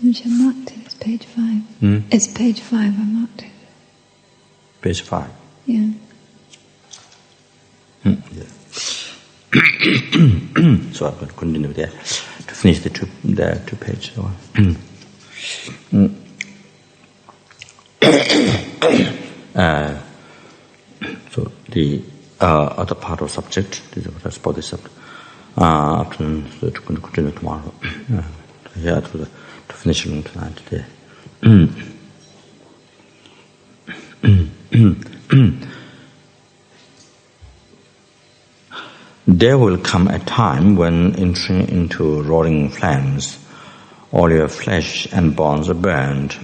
Which I marked it, it's page 5. It's page 5, I marked it. Page 5? Yeah. Yeah. So I'm going to continue there to finish the two pages. So the other part of subject, that's about the subject, to continue tomorrow. Here to finish tonight today. There will come a time when, entering into roaring flames, all your flesh and bones are burned.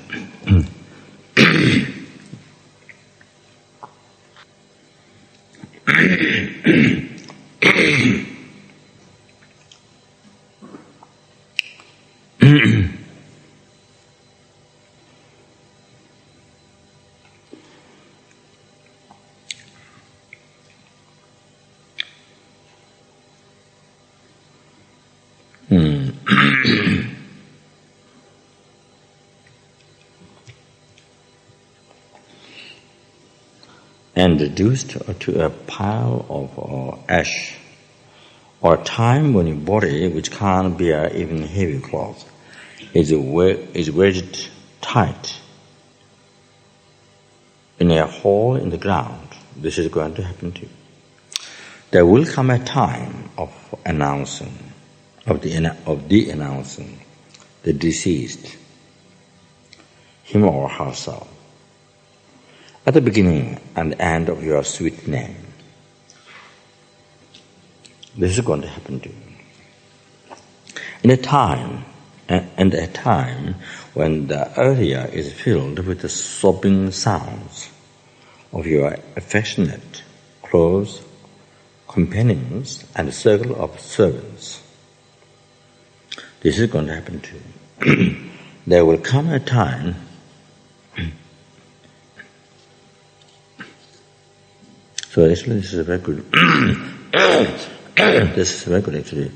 And reduced to a pile of ash, or a time when your body, which can't bear even heavy clothes, is wedged tight in a hole in the ground. This is going to happen to you. There will come a time of denouncing the deceased, him or herself, at the beginning and end of your sweet name. This is going to happen to you. In a time when the area is filled with the sobbing sounds of your affectionate, close companions and a circle of servants. This is going to happen to you. There will come a time so actually this is very good. This is very good actually.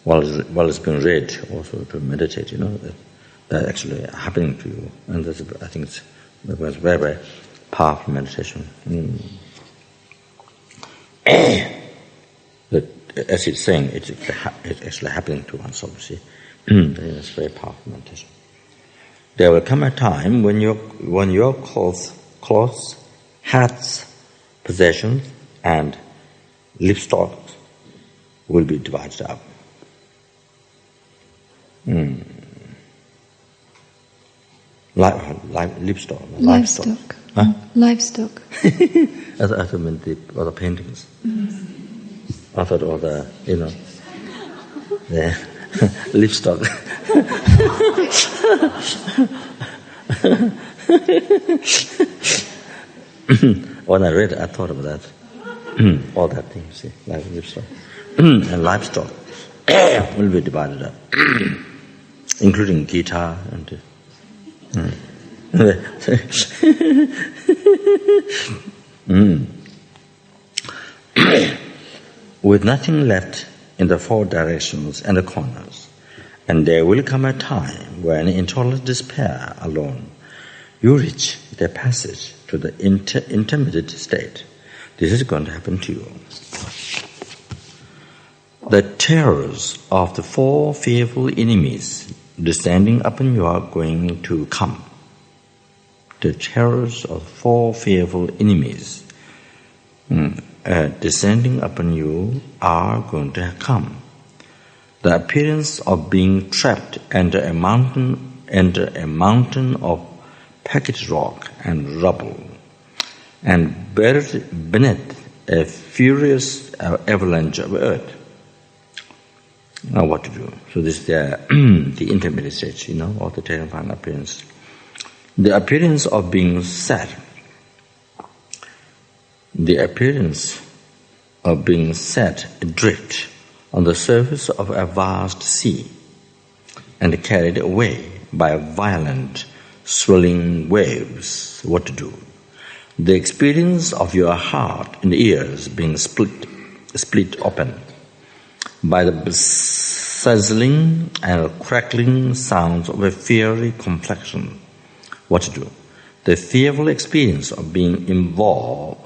While it's being read, also to meditate, that actually happening to you. And that's, I think it was very, very powerful meditation. That, as it's saying, it's actually happening to oneself, see. It's very powerful meditation. There will come a time when your clothes, hats, possessions, and livestock will be divided up. Livestock. Huh? Livestock. I thought meant all the paintings. I thought all the, the livestock. When I read it, I thought about that. All that thing, see, like livestock. And livestock will be divided up, including guitar and. With nothing left in the four directions and the corners, and there will come a time when, in total despair alone, you reach the passage to the intermediate state. This is going to happen to you. The terrors of the four fearful enemies descending upon you are going to come. The terrors of four fearful enemies descending upon you are going to come. The appearance of being trapped under a mountain of packed rock and rubble, and buried beneath a furious avalanche of earth. Now what to do? So this is the intermediate stage, of the terrifying appearance. The appearance of being sad. The appearance of being set adrift on the surface of a vast sea and carried away by violent swelling waves. What to do? The experience of your heart and ears being split open by the sizzling and crackling sounds of a fiery complexion. What to do? The fearful experience of being involved,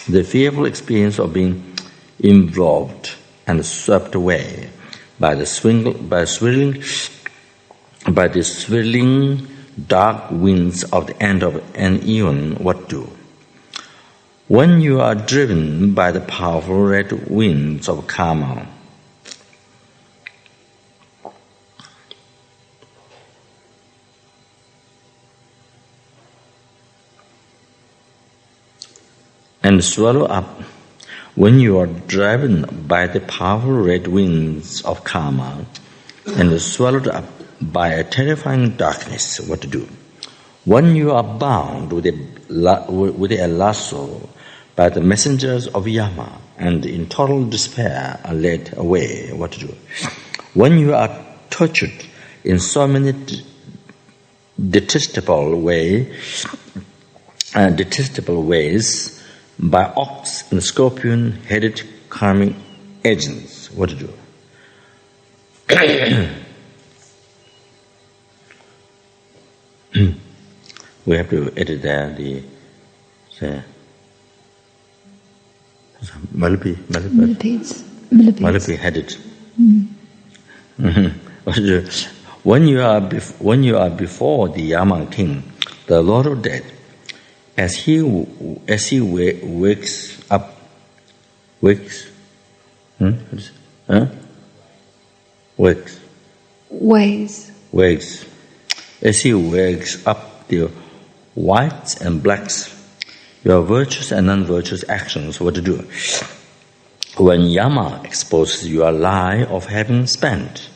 the fearful experience of being involved and swept away by the swirling dark winds of the end of an eon. What do? When you are driven by the powerful red winds of karma, and swallow up, when you are driven by the powerful red winds of karma and swallowed up by a terrifying darkness, what to do? When you are bound with a lasso by the messengers of Yama and in total despair are led away, what to do? When you are tortured in so many detestable ways by ox and scorpion-headed karmic agents, what to do? We have to edit there the millipede-headed. What to do? When you are before the Yama king, the Lord of Death, as he wakes up, as he wakes up the whites and blacks, your virtuous and non-virtuous actions, what to do? When Yama exposes your lie of having spent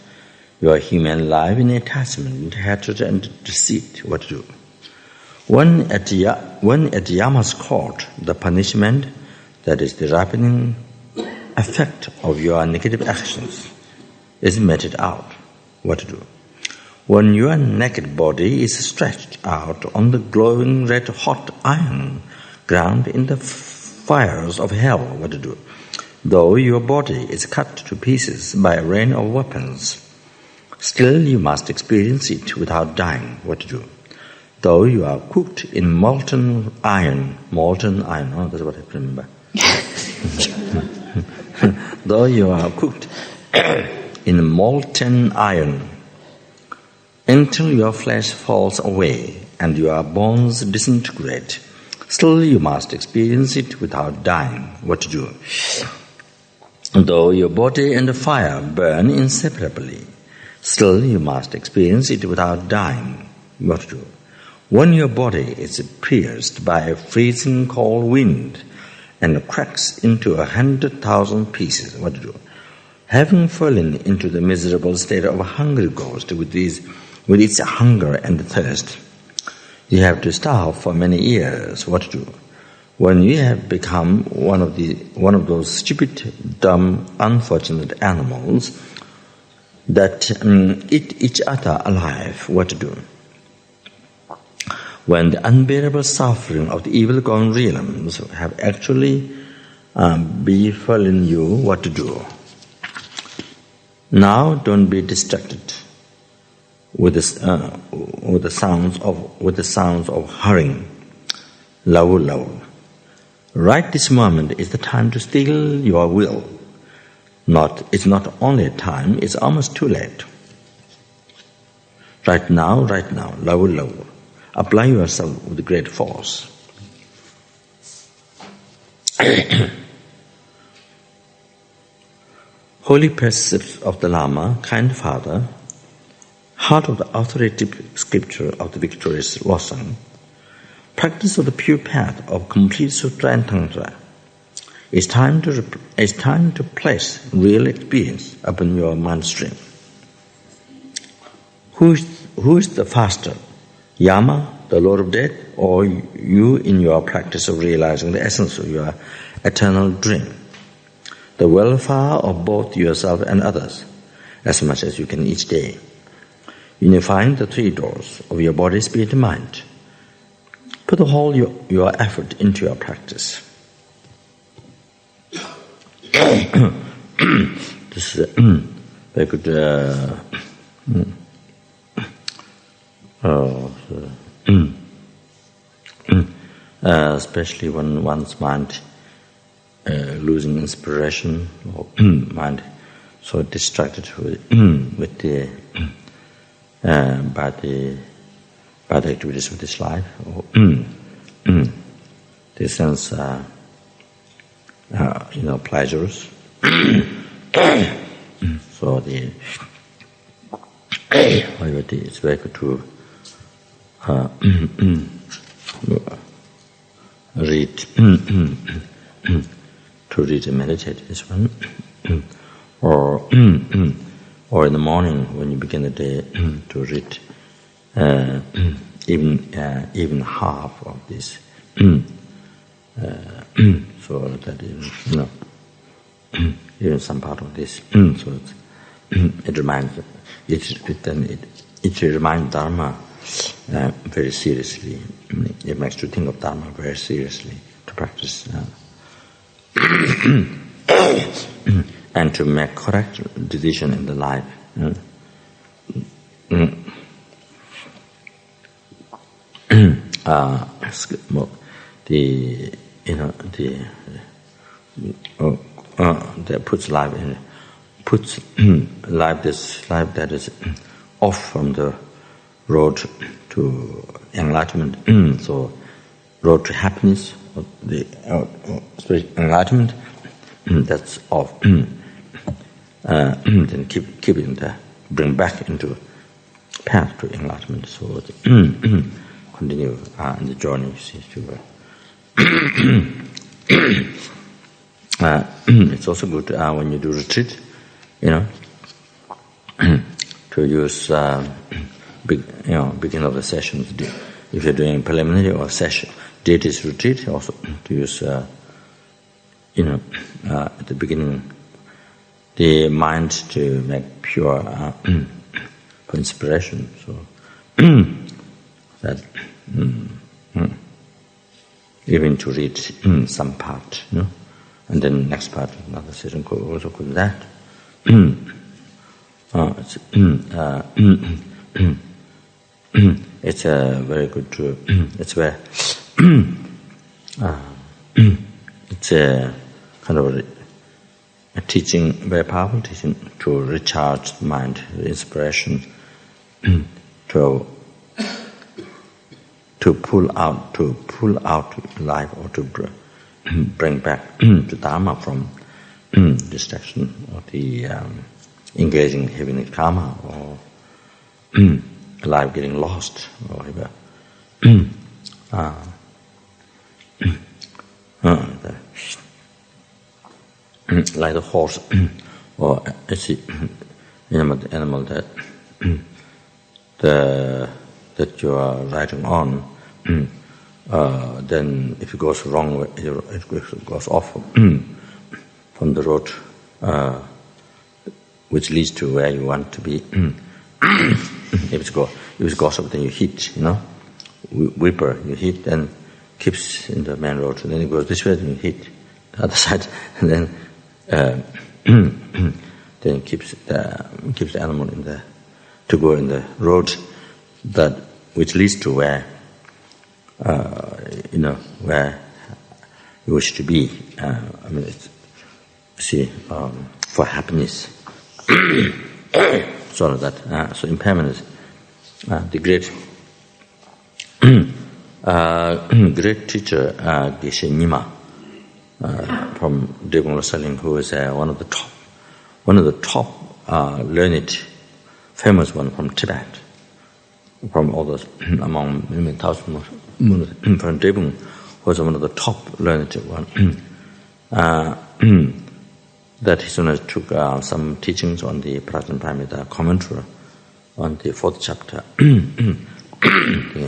your human life in attachment, hatred and deceit, what to do? When at Yama's court, the punishment, that is the ripening effect of your negative actions, is meted out, what to do? When your naked body is stretched out on the glowing red-hot iron ground in the fires of hell, what to do? Though your body is cut to pieces by a rain of weapons, still you must experience it without dying, what to do? Though you are cooked in molten iron, that's what I remember. Though you are cooked in molten iron, until your flesh falls away and your bones disintegrate, still you must experience it without dying, what to do? Though your body and the fire burn inseparably, still you must experience it without dying, what to do? When your body is pierced by a freezing cold wind and cracks into 100,000 pieces, what to do? Having fallen into the miserable state of a hungry ghost with its hunger and thirst, you have to starve for many years, what to do? When you have become one of those stupid, dumb, unfortunate animals that eat each other alive, what to do? When the unbearable suffering of the evil-gone realms have actually befallen you, what to do? Now don't be distracted with the sounds of hurrying, lau. Right this moment is the time to still your will. It's not only time, it's almost too late. Right now, lau. Apply yourself with great force. Holy precepts of the Lama, kind Father, heart of the authoritative scripture of the victorious Losang, practice of the pure path of complete Sutra and Tantra, it's time to place real experience upon your mind stream. Who is the faster? Yama, the Lord of Death, or you in your practice of realizing the essence of your eternal dream? The welfare of both yourself and others, as much as you can each day. Unifying the three doors of your body, spirit, and mind. Put the whole your effort into your practice. this is very good. Especially when one's mind losing inspiration, or mind so distracted with the bad activities of this life, or the sense pleasures. So it's very good to read and meditate this one, or in the morning when you begin the day to read even half of this, so that even some part of this, so it reminds it reminds Dharma very seriously. It makes you think of Dharma very seriously to practice and to make correct decision in the life. That puts life that is off from the road to enlightenment. So road to happiness, or the enlightenment, that's off. Then keep it in there, bring back into path to enlightenment. So continue in the journey. It's also good when you do retreat, to use beginning of the sessions. If you're doing preliminary or session, deities retreat, also to use at the beginning the mind to make pure for inspiration. So that even to read some part, and then next part, another session also could that. It's a very good. It's very. It's a kind of a teaching, very powerful teaching to recharge the mind, the inspiration, to pull out life, or to bring back to Dharma from distraction, or the engaging in heavenly karma, or life getting lost, or whatever. Like the horse, or animal that you are riding on. Then if it goes wrong way, it goes off from the road, which leads to where you want to be. If it goes up, then you hit, whipper, you hit, then keeps in the main road, and then it goes this way, then you hit the other side, and then then keeps the animal to go in the road which leads to where where you wish to be. For happiness. So that so impermanence. The great great teacher Geshe Nyima from Debung Losaling, who is one of the top learned, famous one from Tibet, from all those among many thousands from Debung, who was one of the top learned one. That he soon took some teachings on the Prajnaparamita commentary on the 4th chapter,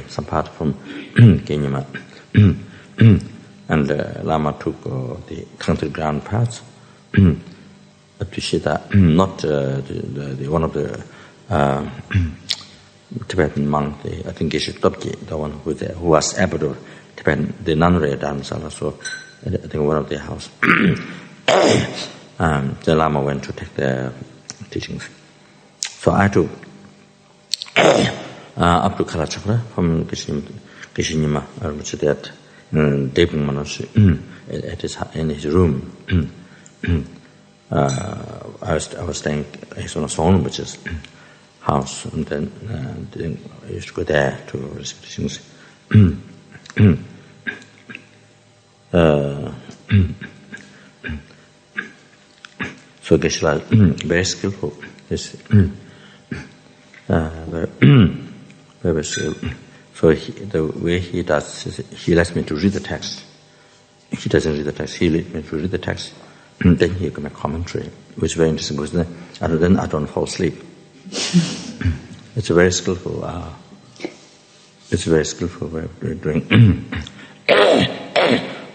some part from Genyama. And Lama took the tantric ground parts to Shita, not the one of the Tibetan monk, I think Geshe Topje, the one who was able to Tibetan, the nunnery at Dharamsala, so I think one of their house. the Lama went to take the teachings. So I had to up to Kalachakra from Kishinima, which is that Deving Manoshi in his room. I was staying in Son, which is house, and then I used to go there to receive teachings. So Geshe-la very skillful. Very skillful. So the way he does is he lets me to read the text. He doesn't read the text. He lets me to read the text. And then he can make commentary, which is very interesting because then I don't fall asleep. It's a very skillful. It's a very skillful way of doing.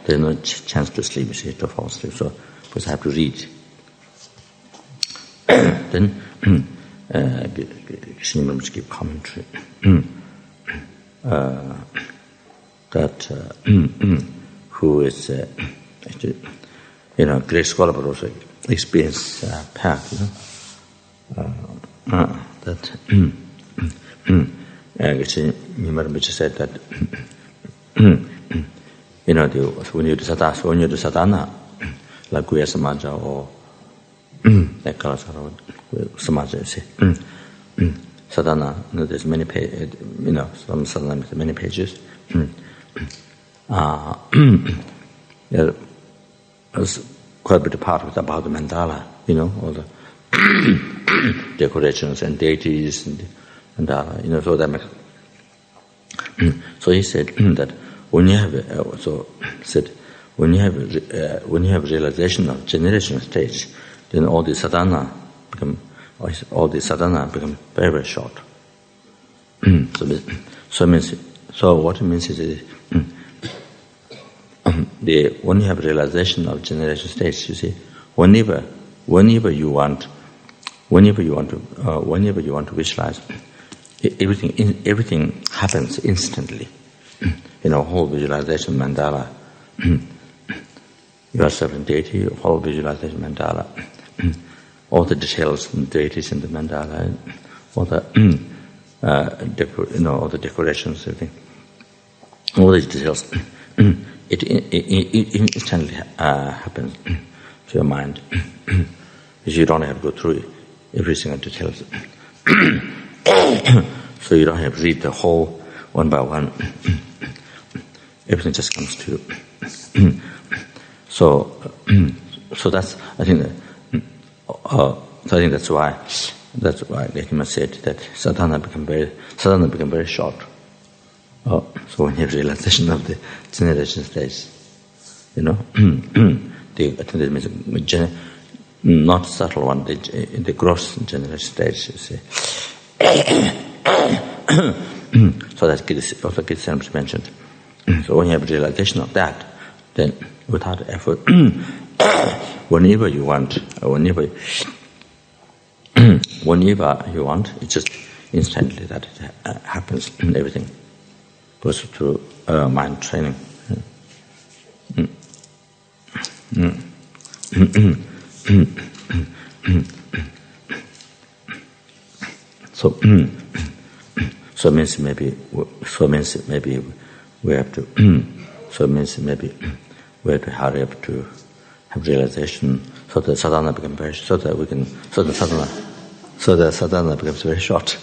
There's no chance to sleep. You see, to fall asleep. So because I have to read. Then Geshe Rinpoche give commentary that who is actually, great scholar but also experienced path, that Geshe Rinpoche said that when you do sadhana, like Guya Samaja or like Kalasara Samaja, you see, sadhana, there's many pages, some sadhana with many pages. There's quite a bit of part about the mandala, all the decorations and deities and mandala, so that makes. So he said that when you have when you have realization of generation stage, then all the sadhana become very, very short. So what it means is when you have realization of generation stage, you see, whenever you want to visualize, everything happens instantly. Whole visualization mandala. You are serving deity, whole visualization mandala. All the details and deities in the mandala, all the all the decorations, everything, all these details. It instantly happens to your mind. Because you don't have to go through every single detail. So you don't have to read the whole one by one. Everything just comes to you. So that's, I think that's why Lekima said that sadhana become very short. So when you have realization of the generation stage, I think that means not subtle one, the gross generation stage, you see. So that's also Geshe mentioned. So when you have realization of that, then without effort, whenever you want, it's just instantly that it happens in everything. Goes through mind training. So means maybe we have to. So means maybe we have to hurry up to have realization, so that sadhana becomes very, so that sadhana becomes very short.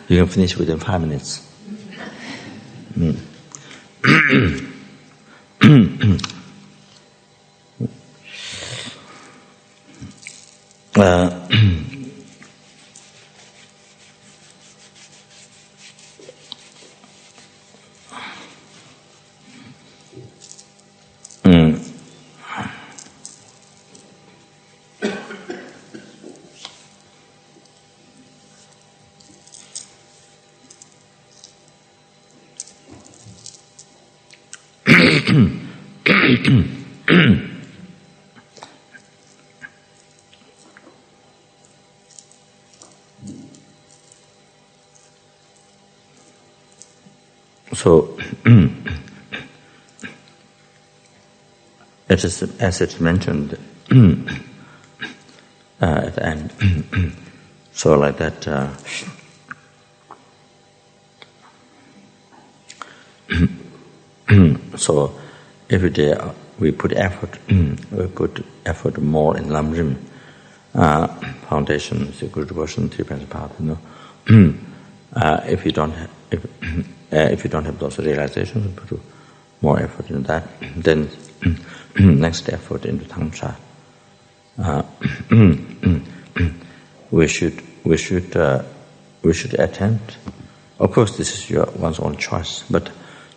You can finish within 5 minutes. So it is as it's mentioned at the end. So like that. So every day we put effort. We put effort more in Lamrim foundation, the good devotion, 3 path. If you don't have those realizations, we put more effort in that. Then next effort into Tantra. We should attempt. Of course, this is one's own choice, but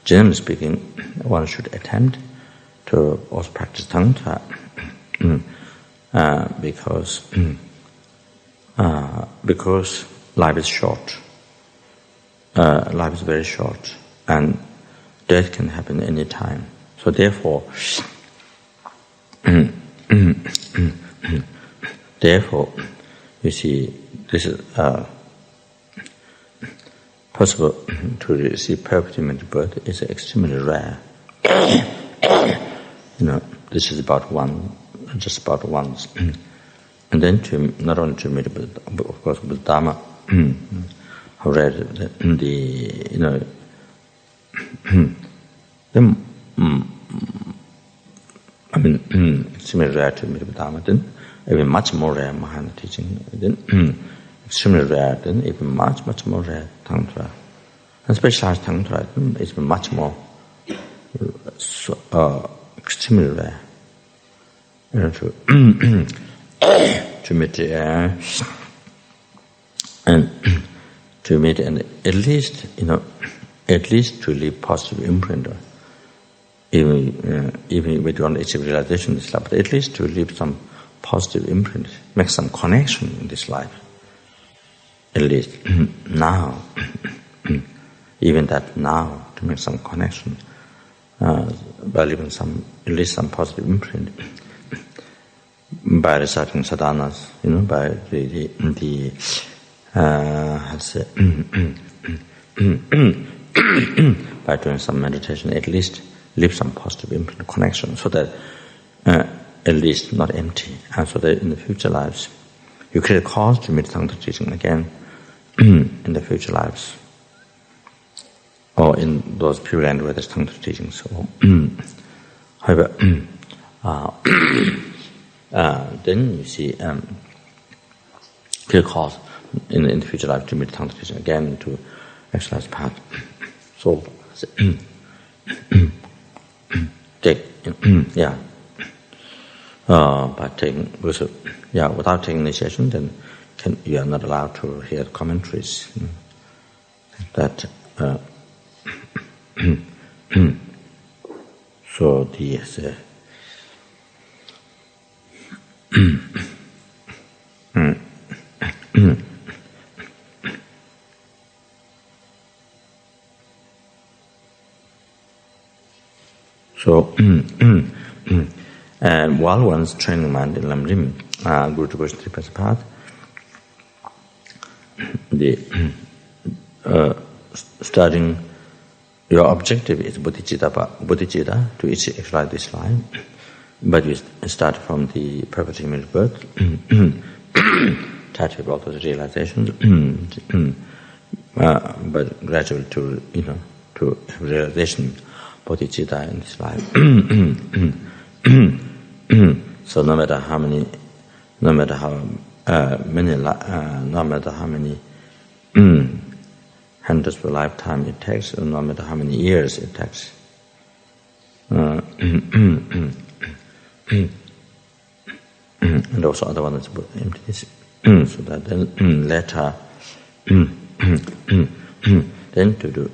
generally speaking, one should attempt to also practice Tantra because life is short. Life is very short, and death can happen any time. So therefore, you see, this is possible to receive perpetual birth is extremely rare. This is just about once. And then not only to meet, but of course with Dharma, I read in extremely rare to meet with Dharma, then even much more rare Mahayana teaching, then extremely rare, then even much more rare Tantra. And specialized Tantra is much more extremely rare. To meet and at least to leave positive imprint. Even we don't achieve realization in this life, but at least to leave some positive imprint, make some connection in this life. At least now, even that now, to make some connection by leaving at least some positive imprint, by reciting sadhanas, by by doing some meditation, at least leave some positive imprint connection, so that at least not empty, and so that in the future lives you create a cause to meet Tantra teaching again in the future lives, or in those pure land where there's Tantra teaching. So, however, then you see create a cause in the future life to meet Tantra teaching again, to exercise path. So, without taking initiation, then you are not allowed to hear commentaries. That so and while one's training mind in Lamrim, Guru Devotion 3 path, starting, your objective is bodhicitta to actualize this life, but you start from the perfect image birth, touch with all those realizations, but gradually to have realization bodhicitta in this life. So no matter how many hundreds of lifetime it takes, or no matter how many years it takes, and also other one is emptiness. So that then later, then to do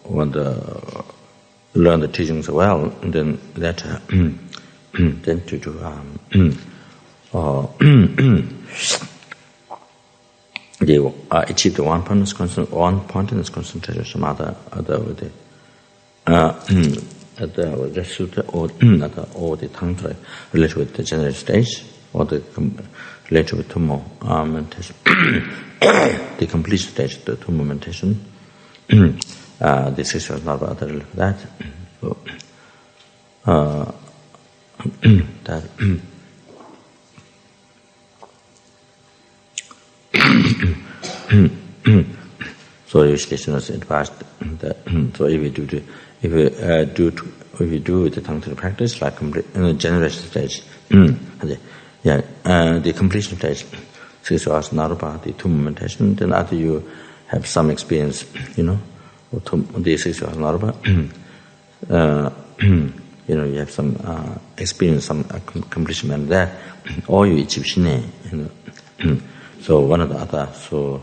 when learn the teachings well, and then later, then to do they achieve the one point is concentration, some other with the Sutta or the Tantra related with the general stage, or the related with Tummo meditation, the complete stage, the Tummo meditation. This issue is not about that. So, that so Rishikesh was advised that so if you do the tantric practice like in the generation stage, the completion stage, 6 hours narupa, the 2 meditation, then after you have some experience, the 6 hours narupa, you have some experience, some accomplishment there, or you achieve shine, so one or the other, so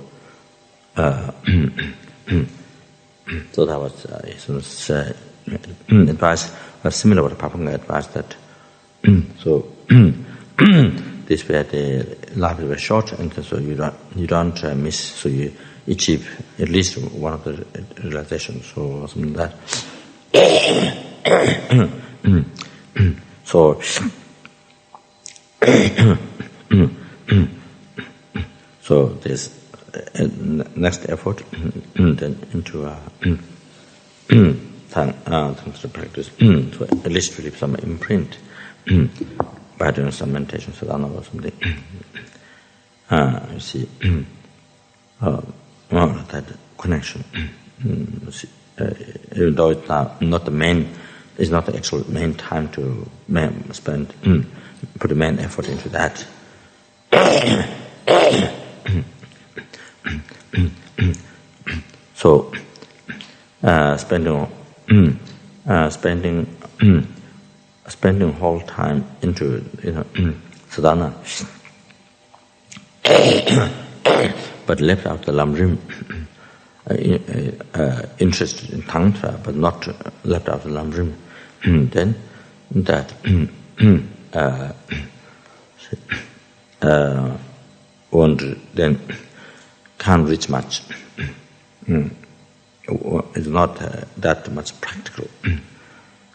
so that was advice, similar what Pabongka advised that. So this way the life is very short, and so you don't miss. So you achieve at least one of the realizations, so something like that. So so this next effort then into tantric practice, so at least to leave some imprint by doing some meditation, sadhana or something. You see, that connection. Even though it's not the main, it's not the actual main time to spend, put the main effort into that. So, spending whole time into sadhana, but left out the Lamrim, interested in tantra, but not left out the Lamrim, then that won't then can't reach much. It's not that much practical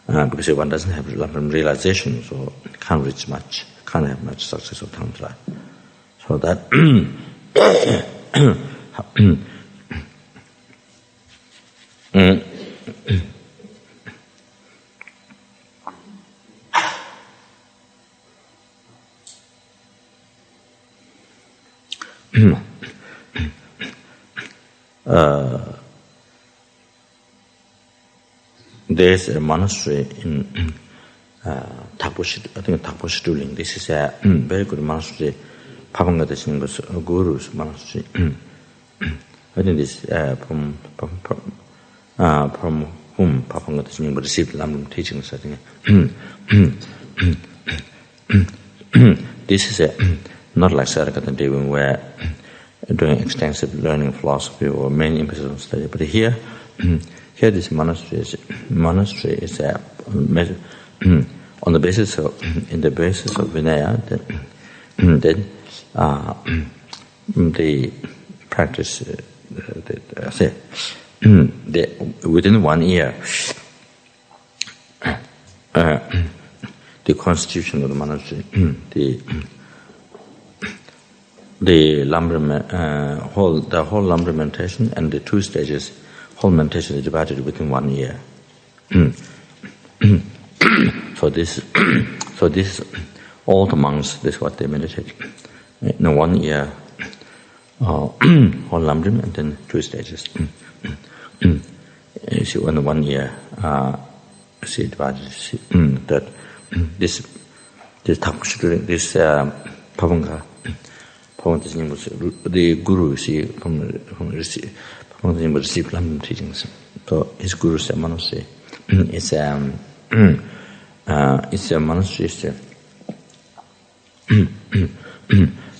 because one doesn't have realization, so can't reach much, can't have much success of tantra. So that there's a monastery in Taposhi, I think Taposhi Duling. This is a very good monastery. Pabongka Rinpoche's guru's monastery. I think this from whom Pabongka Rinpoche received Lamrim teachings. I think this is not like Sarakatan Devin where doing extensive learning philosophy or main emphasis on study, but here this monastery is on the basis of Vinaya. Then they practice. Within 1 year, the constitution of the monastery, the whole Lamrim meditation and the 2 stages. Whole meditation is divided within 1 year. So this all the monks, this is what they meditate. In 1 year, whole Lamrim and then 2 stages. You see, in 1 year, see divided. That this Pabongka the guru, see from received Lamrim teachings. So his guru said monastery. It's a monastery.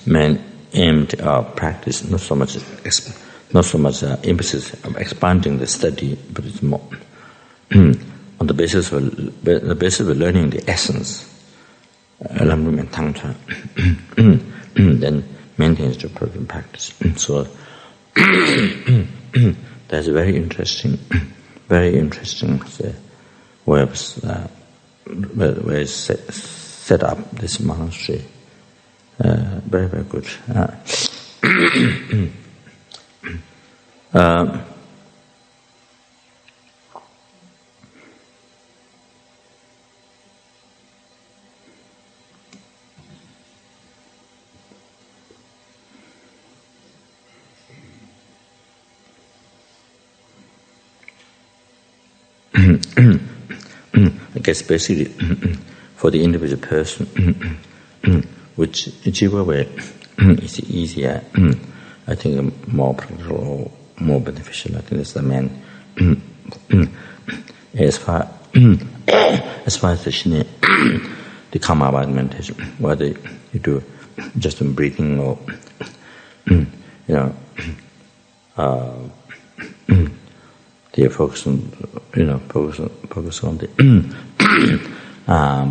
Man aimed practice, not so much emphasis of expanding the study, but it's more on the basis of learning the essence, Lamrim and Tantra, then maintains the perfect practice. So that's very interesting way of set up this monastery. Very, very good. I guess basically for the individual person, whichever way is easier, I think more practical or more beneficial. I think that's the main. As far as the karma about meditation, whether you do just in breathing or they focus on the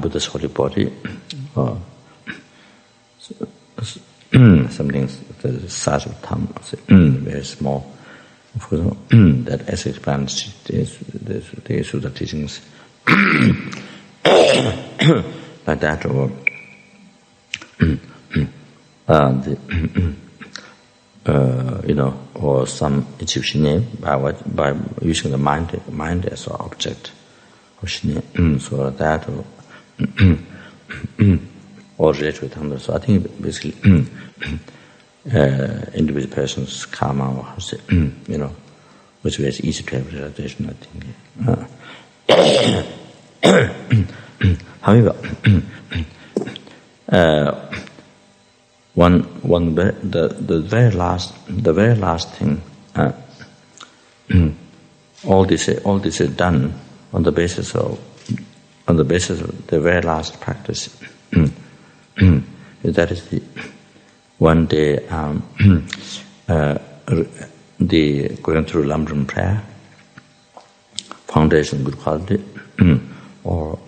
Buddha's holy body, or something the size of thumb, very small. That as explains the Sutta teachings like that, or or some Egyptian name by using the mind as an object of shine, so that or related with tantra. So I think basically individual person's karma, or which is easy to have realization, I think. However, the very last thing, all this is done on the basis of the very last practice. That is the one day the going through Lamrim prayer, foundation good quality, or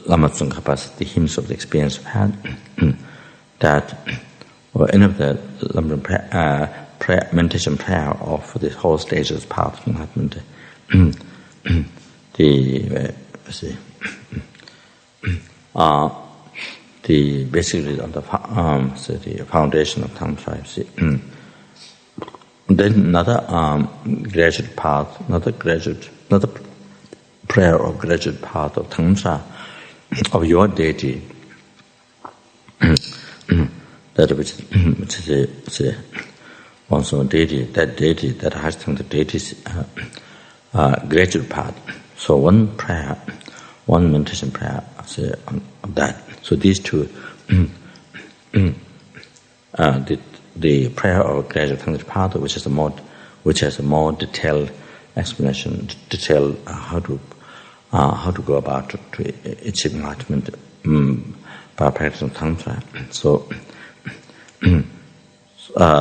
Lama Zopa, the hymns of the experience of hand, that or any of the Lamrim prayer, meditation prayer, or for the whole stages part of enlightenment, the basically on the foundation of tantra. Then another graduate path, another prayer or graduate path of tantra of your deity, that which is also deity, that has tantra deity's graduate path. So one prayer, one meditation prayer, on that. So these two, the prayer of graduate tantric path, which has a more detailed explanation, how to go about to achieve enlightenment by practicing tantra. So,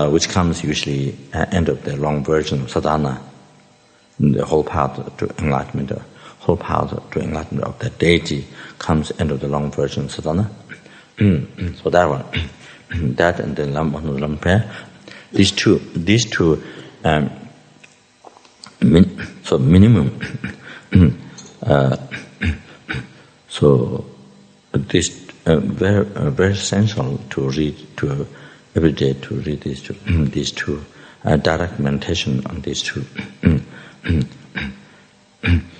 which comes usually at the end of the long version of sadhana, the whole path to enlightenment. Whole path to enlightenment of that deity comes end of the long version of sadhana. So that one, that and then Lam prayer, these two, so minimum. So this very essential to read every day to read these two direct meditation on these two.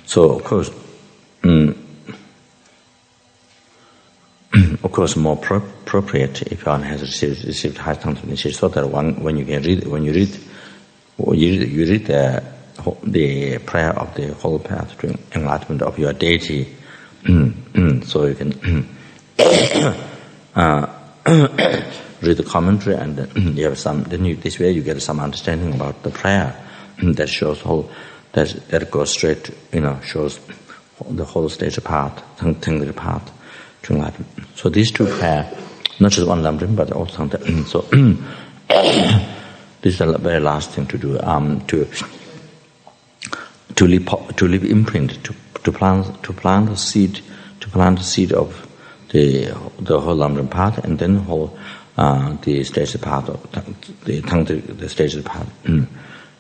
So of course, more appropriate if one has received high tantric initiation, so that when you read the prayer of the whole path to enlightenment of your deity, so you can read the commentary, and you have some. Then this way you get some understanding about the prayer that shows that goes straight, shows the whole stage path, tantric path to enlightenment. So these two prayer, not just one Lamrim, but also tantric. So this is the very last thing to do. To leave imprint, to plant the seed of the whole Lamrim path, and then whole the stage path of the tantric, the stage path.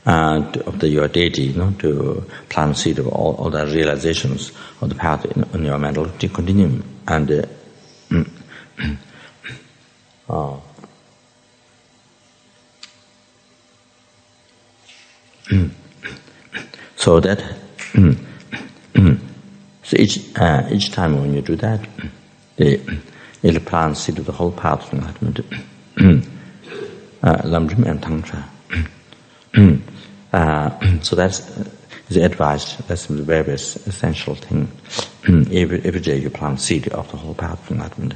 Of your deity, to plant seed of all the realizations of the path in your mental continuum, and so that so each time when you do that, it'll plant seed of the whole path of enlightenment, Lamrim and Tantra. So that's the advice. That's the very essential thing. Every day you plant seed of the whole path of enlightenment.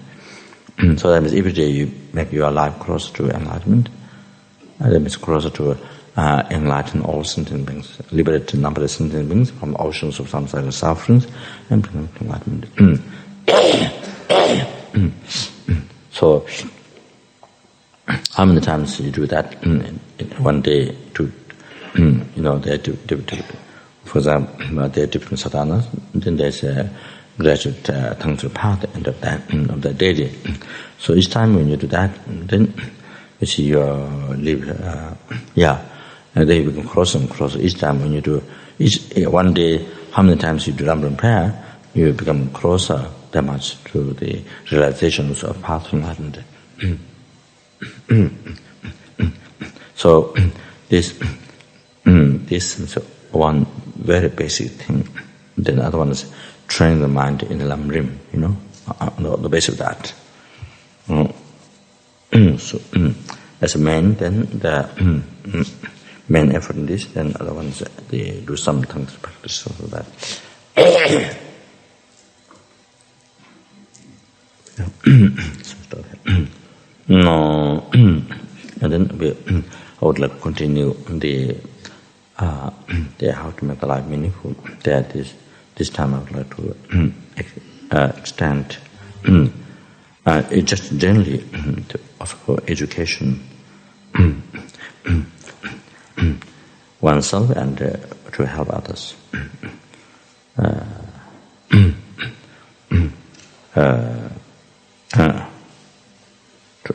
So that means every day you make your life closer to enlightenment. That means closer to enlighten all sentient beings, liberate numberless sentient beings from oceans of samsara sufferings, and bring them to enlightenment. So, how many times you do that in one day? To there for example, there are different sadhanas. Then there's a graduate tantric path at the end of that day. So each time when you do that, then you see your live. And they become closer and closer. Each time when you do, one day, how many times you do Lamrim prayer, you become closer that much to the realizations of path of enlightenment. So this is one very basic thing. Then the other one is training the mind in the Lamrim. The base of that. So as a man, then the main effort in this, then other ones they do some tantric practice so that. No, and then I would like to continue the how to make the life meaningful. That is, this time I would like to extend just generally for education. Oneself and to help others.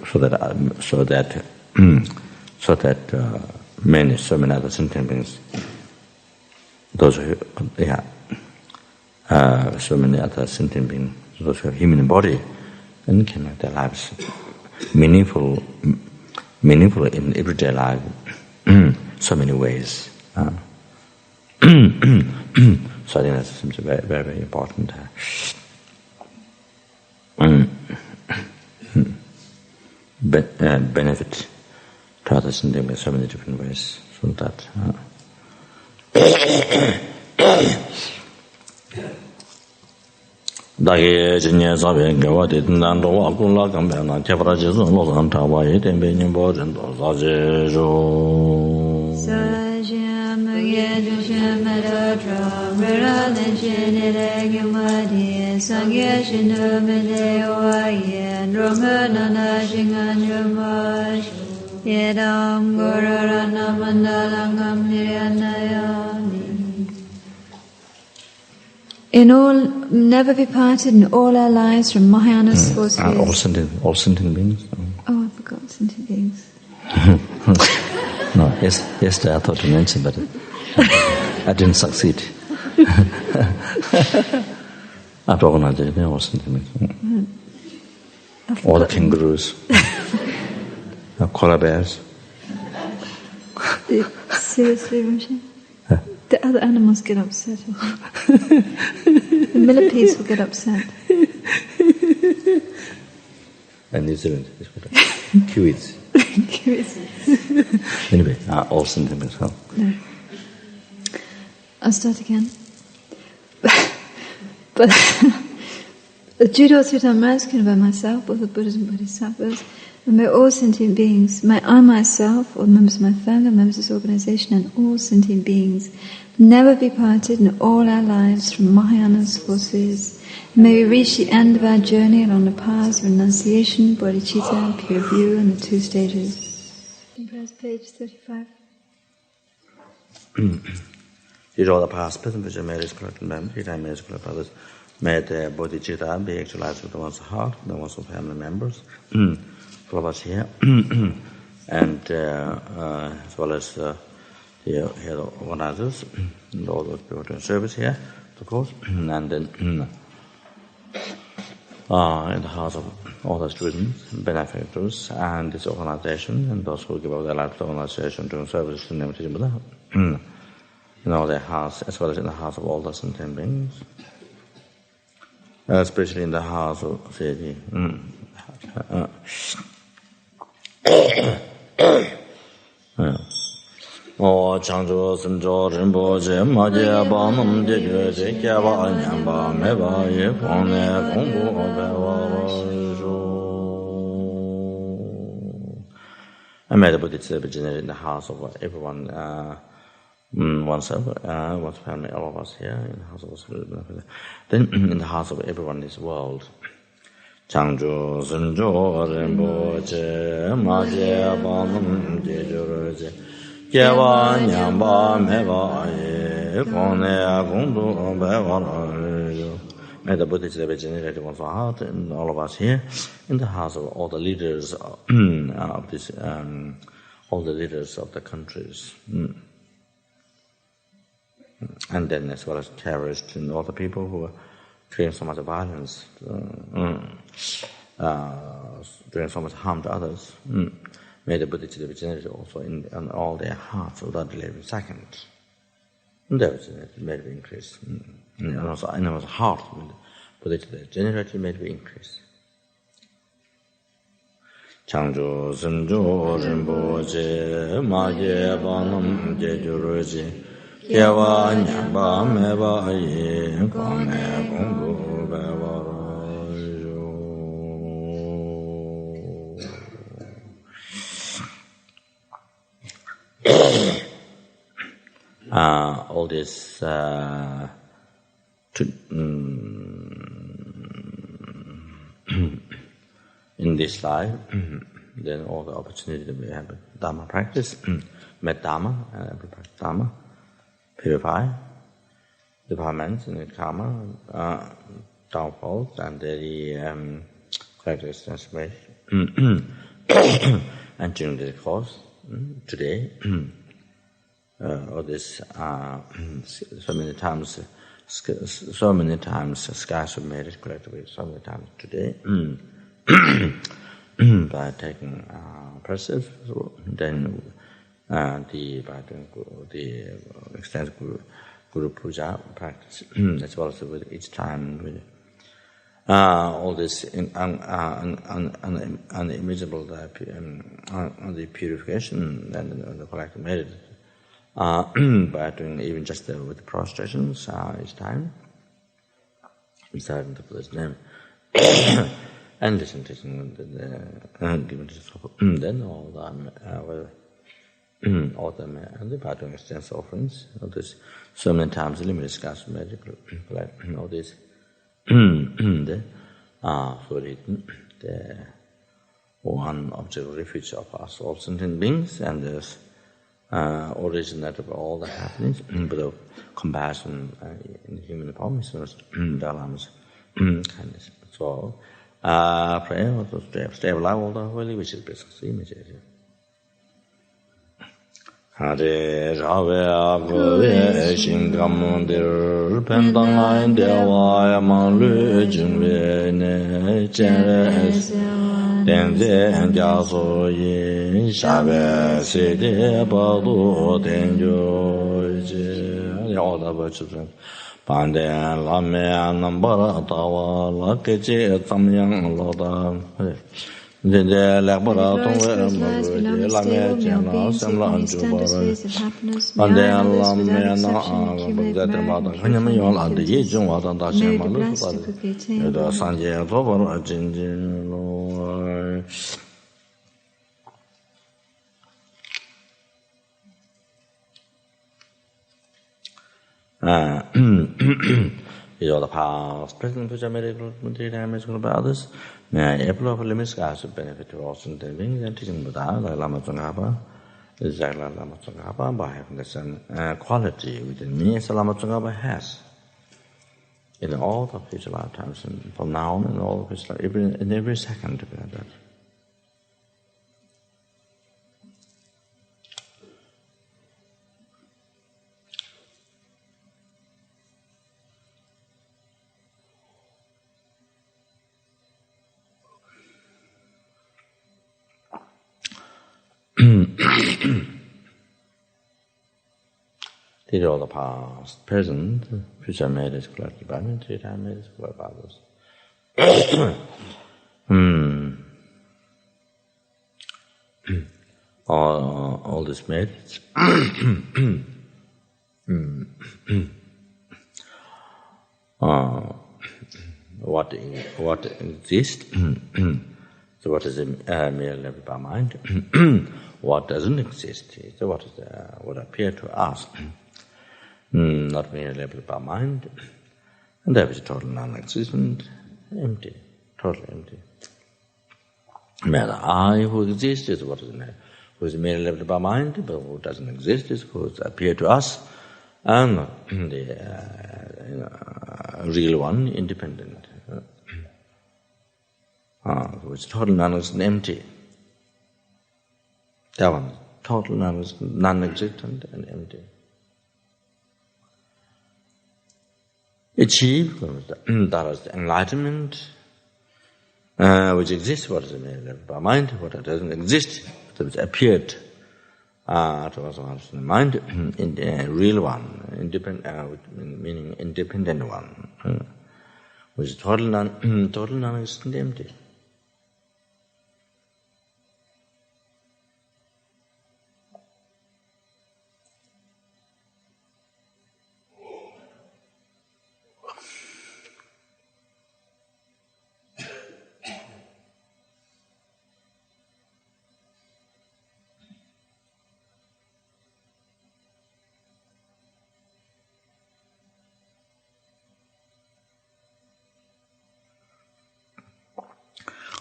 So that so many other sentient beings, those who so many other sentient beings, those who have human body, and can make their lives meaningful in everyday life. So many ways. So I think that seems very, very, very important. Benefit to others in so many different ways. So that. Dagi jinye sabe gawa de nan do wa kun la gam ba na chebra je zo lo zan ta wa ye den be nyin bo ren do za je ro sa jam ye ju shem da tra ra den che ne de ge ma di sang ye shin do me de wa ye ro ma na na jing an yo ma ye dam go ra na mandala ngam ni na ya ni. In all, never be parted in all our lives from Mahayana's four spheres. All sentient beings. Oh, I forgot sentient beings. No, yesterday I thought to mention, but I didn't succeed. After organization, all sentient beings. All the kangaroos, koala bears. Seriously, Rinpoche? The other animals get upset. The millipedes will get upset. And New Zealand is better. Kiwis. Kiwis. Anyway, all sentient as well. No. I'll start again. But the Judo Sutta I'm asking about myself, both the Buddhas and Bodhisattvas, and by all sentient beings, I myself, all members of my family, members of this organization, and all sentient beings, never be parted in all our lives from Mahayana's four spheres. May we reach the end of our journey along the paths of renunciation, bodhicitta, pure view, and the two stages. Press page 35. These are the past, present, future, marriage, correct, and memory, time, marriage, correct, others. May the bodhicitta be actualized with the one's heart, the one's of family members. All of us here, and as well as here the organizers, and all those people doing service here, of course, and then in the hearts of all the students, benefactors, and this organization, and those who give up their life to the organization doing service to them, in all their hearts, as well as in the hearts of all the sentient beings, especially in the hearts of the Changjo Simjo Rinpoche Maje Banam Jeje Kyaba Nyamba Meba Ye Kone Kongbu I made a Buddhist generated in the house of everyone, oneself, one's family, all of us here, in the house of us. Then in the house of everyone in this world. Changjo Simjo Rinpoche Maje Banam Jeje Kyaba Nyamba Meba Ye Kone Kongbu May the Buddhist generated one's heart and all of us here in the house of all the leaders of this, all the leaders of the countries, and then as well as terrorists and all the people who are creating so much violence, doing so much harm to others. May the Buddhist generated also in all their hearts without delaying a second. And that made it increase. And also anyone's heart, Buddhist generated made it increase. Changjo Simjo Rinpoche Maje Banam Jejuroji Kyewa Nyamba Meba Ye Kone Kongbu all this in this life, then all the opportunity that we have Dharma practice, met Dharma, Dharma, purify, defilements in the karma, downfalls, and the character transformation. And during the course, today, all this so many times skies were made it collectively so many times today by taking practice, then by doing the extensive Guru Puja practice, as well as with each time with all this unimaginable the purification and the collective merit. By doing even just with the prostrations each time, reciting the Buddha's name, and listening to giving then all them and by doing extensive offerings, all this so many times limited scarce medical, all this the one object of refuge of our souls and beings, and there's originated of all the happenings, but of compassion in the human form is Dalai's kindness. So, pray to stay alive all the holy, which is basically immediately. Hare Rave Agove Shingamundir Pendangain Dewa Yamalu Jingwe Ne Cheres Denze Jaso Yin Shabe Sede Badu Tenjo all the virtues Pande Lame Nambara Tawa Lakeche Tamyang Loda Dede Labara Tongwe Lame Jana Samla Anjubara Pande Lame Na Badamada Kanyaman and the Yijun Watan Dashan Malu Yoda Sanje Tobar Jinjin Lord. Is all the past, present, future, medical, material damage by others. May I apple of limits guys to benefit to all sentient beings and teaching Buddha, like Lama Zopa, exactly like Lama Zopa, by having the same quality within me as Lama Zopa has. In all the future lifetimes, and from now on, in all the future life, in every second to be like that. These are all the past, present, future made is collected by me, three times made is collected by others. all these merits. What exists? So what is a mere level by mind? What doesn't exist? So what appear to us? Not mere level by mind, and that is total non-existent, empty, totally empty. Mere I who exists is what is who is merely level by mind, but who doesn't exist is who appear to us, and the real one, independent. Who is total non-existent, empty. That one, total non-existent and empty. Achieve, that is the enlightenment, which exists, what is the mere level by mind, what doesn't exist, which appeared to us in the mind, in the real one, independent, meaning independent one, which is total non-existent, empty.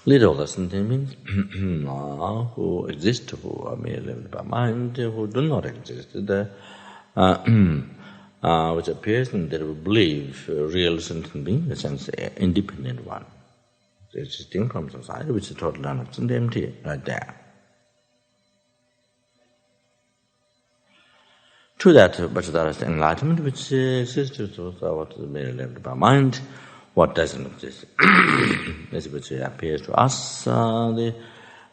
Little lesson means who exist, who are merely lived by mind, who do not exist, which appears and they will believe real sentient being, in the sense independent one, existing from society, which is totally non-existent, empty, right there. To that, but there is the enlightenment which exists, so what is merely lived by mind, what doesn't exist. This which appears to us, the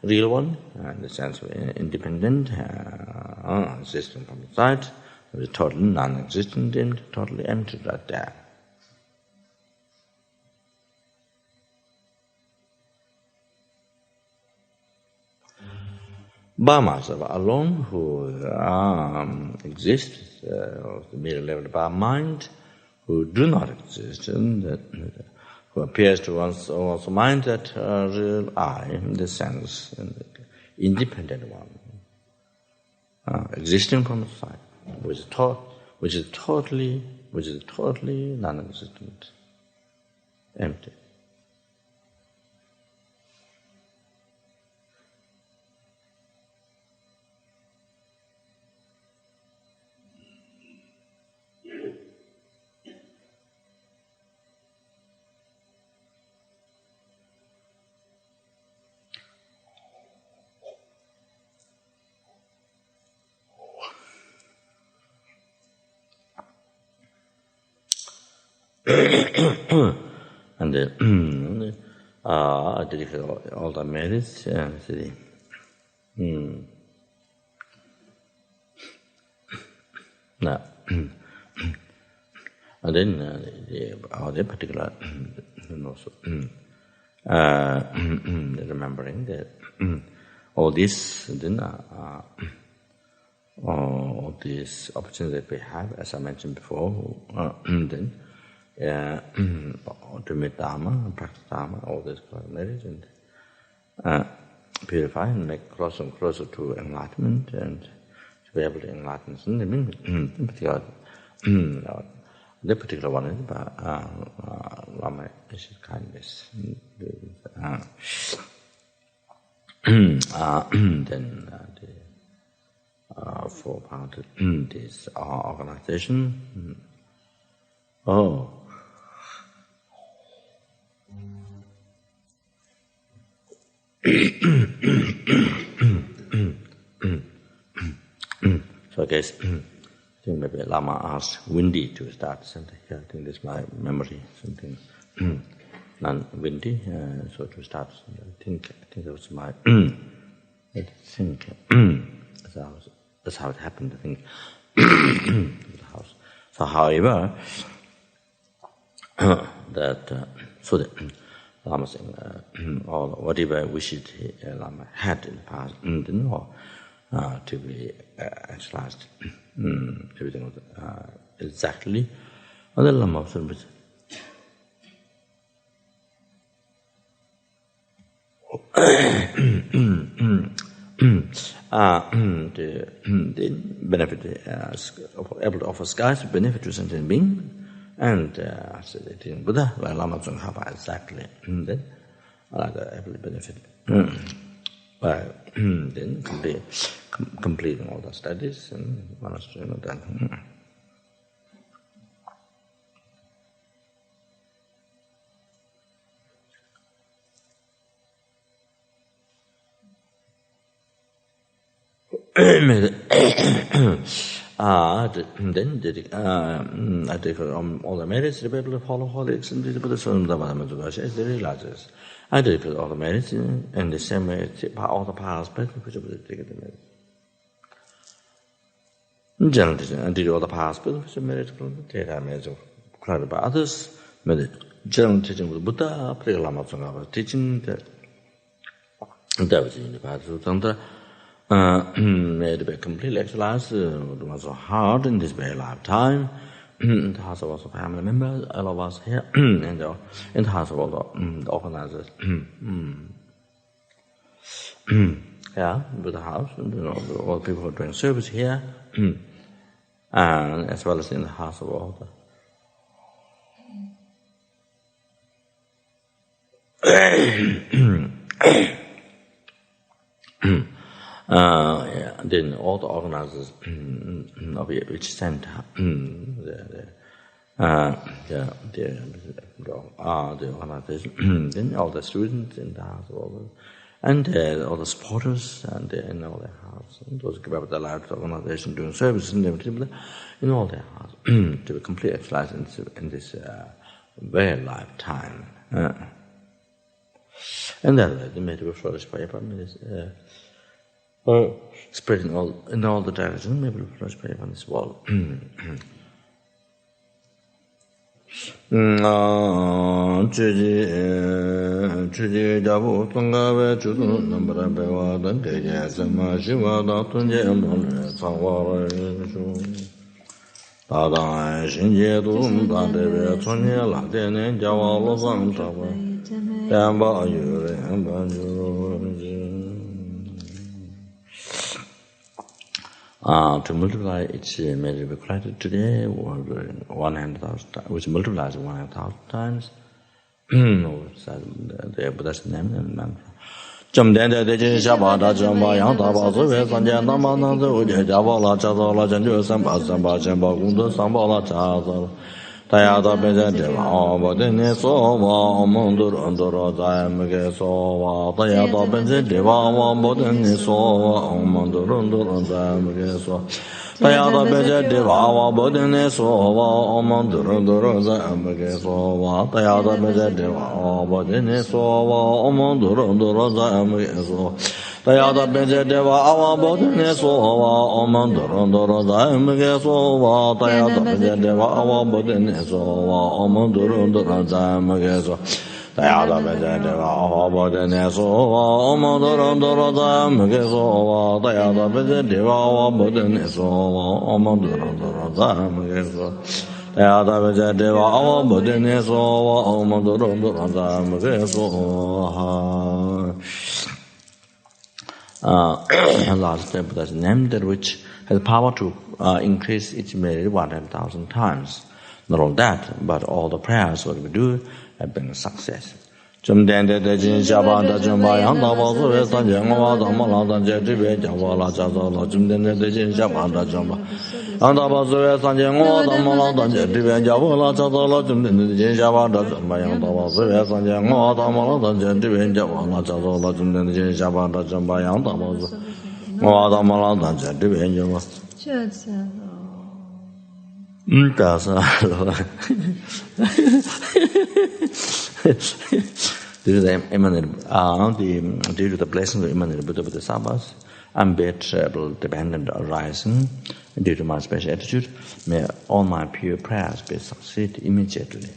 real one, in the sense of independent, existing from the side, it is totally non-existent and totally empty right there. Brahmas alone, who exist, the mere level by mind, who do not exist, and who appears to one's mind that real I, in the sense, independent one, existing from the side, which is totally non-existent, empty. And I dedicate all the merits. Now, and then the particular also remembering that all this, then all these opportunities that we have, as I mentioned before, then to meet Dharma, practice Dharma, all this marriage, and purify and make closer and closer to enlightenment, and to be able to enlighten. In particular, the particular one is about Lama kindness. Then for part of this organization. So I guess I think maybe Lama asked Windy to start something. I think this is my memory, something non-windy. So to start, I think that was my. I think that's how it happened. I think the house. So, however, that so that Lama saying all whatever wishes Lama had in the past, to be actualized. Everything was exactly on the Lama Zopa Rinpoche. The benefit able to offer skies benefit to sentient being, and in Buddha, like Lama Zopa exactly. Then able to benefit by then completing all the studies and monastery and that. Then I take all the merits to be able to follow holics and the Buddha as they realizes. I take all the merits in the same way all the powers, but which will take the merits. Generally, I did all the powers, but which merit take our merits crowded by others. General teaching with Buddha, Lama Zopa teaching that was in the path of Tantra. Made to be completely actualized. It was so hard in this very lifetime. In the house of also family members, all of us here, and in the house of all the organizers. Yeah, with the house, all the people who are doing service here, and as well as in the house of all the then all the organizers of each center, the organization, then all the students in the house, and all the supporters, and in all their house, and those give up their lives to the organization doing service and everything, in all their house, to be completely actualized in this very lifetime. And then they made to be flourished by spreading all in all the directions, maybe we flash by on this wall. To multiply each may be collected today 100,000 times, which multiplies 100,000 times. The Buddha's name and mantra. Tayada Beja Deva, Bodine Sova, Mundur Undura Zamage Sova, Tayada Beja Deva, Bodine Sova, Mundur Undura Zamage Sova, Tayada Beja Deva, Bodine Sova, Mundur Undura Zamage Sova, Tayada Beja Deva, Bodine Sova, Mundur Undura Zamage Sova. Tayada Beja Deva Awa Bodine Sova, Omandurundura Zamage Sova, Tayada Beja Deva Awa Bodine Sova, Omandurundura Zamage Sova, Tayada Beja Deva Awa Bodine Sova, Omandurundura Zamage Sova, Tayada Beja Deva Awa Bodine Sova, Omandurundura Zamage Sova, Tayada Beja Deva Awa Bodine Sova, Omandurundura Zamage Sova. Last step that's named that which has power to increase its merit 100,000 times. Not all that, but all the prayers what we do have been a success. Chum den de jin shaban da chum ba yang da ba su ve san jeng wa da ma la da je ji be ja wa la cha zo la chum den de jin shaban da chum ba yang da ba su ve san jeng wa da ma la da je ji be ja wa la cha zo la chum den de jin shaban da chum ba yang da ba su ve san jeng wa da ma la da je ji be ja wa la cha zo la chum den de jin shaban da chum ba yang da ba su wa da ma la da je ji be ja wa that's due to the immanent, due to the blessings of immanent Buddha Bodhisattvas, unbearable dependent arising, due to my special attitude, may all my pure prayers be succeed immediately.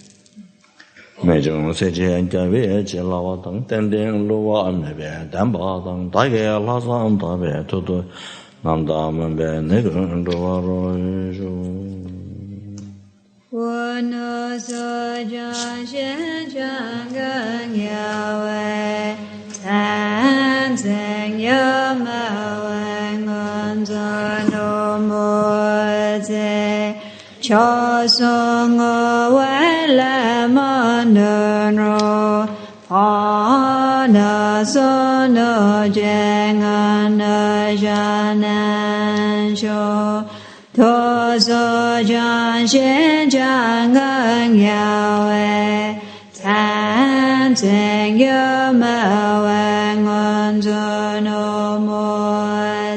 Mẹ chúng sẽ trên cái về chỉ là vào tầng ten đen lúa vào mẹ về đảm bảo tầng đại cái lá sang ta về thôi thôi nam ta mình về nơi gần đó rồi rồi. 我那所将现场更要为参增有毛为我做罗摩在超送我为了么能罗法那所那见我那家难受 Tho so jan shen jan ngang yao wei Tan zeng yu ma wei ngon zo no mo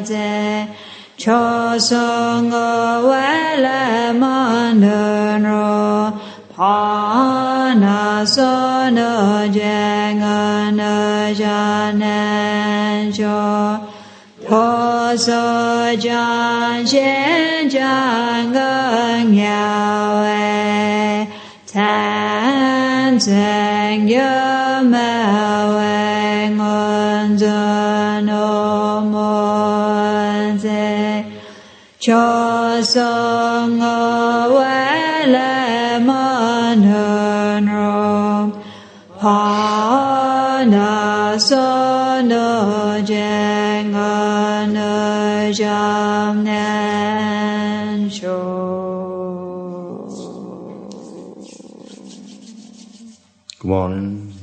zhe Cho so ngo wei le ma nun ro Pa na so no jen ngon no jan nan cho Tho so jan shen jan ngang yao wei Tan zeng yu ma wei ngon zo no mo zhe Cho so ngo wei le ma nun ro Pa na so no jen ngon no jan nan cho. Good morning.